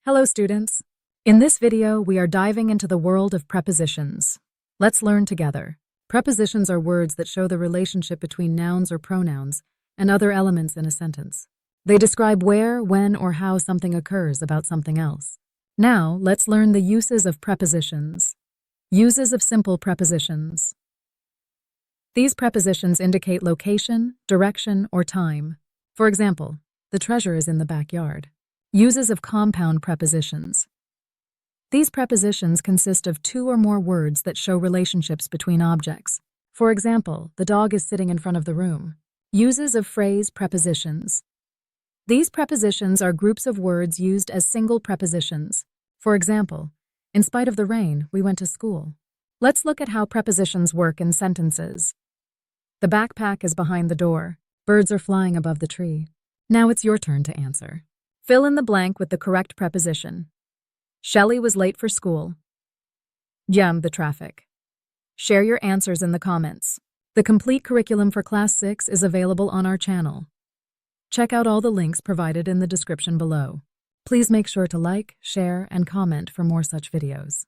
Hello, students. In this video, we are diving into the world of prepositions. Let's learn together. Prepositions are words that show the relationship between nouns or pronouns and other elements in a sentence. They describe where, when, or how something occurs about something else. Now, let's learn the uses of prepositions. Uses of simple prepositions. These prepositions indicate location, direction, or time. For example, the treasure is in the backyard. Uses of compound prepositions. These prepositions consist of two or more words that show relationships between objects. For example, the dog is sitting in front of the room. Uses of phrase prepositions. These prepositions are groups of words used as single prepositions. For example, in spite of the rain, we went to school. Let's look at how prepositions work in sentences. The backpack is behind the door. Birds are flying above the tree. Now it's your turn to answer. Fill in the blank with the correct preposition. Shelley was late for school. Jammed the traffic. Share your answers in the comments. The complete curriculum for Class 6 is available on our channel. Check out all the links provided in the description below. Please make sure to like, share, and comment for more such videos.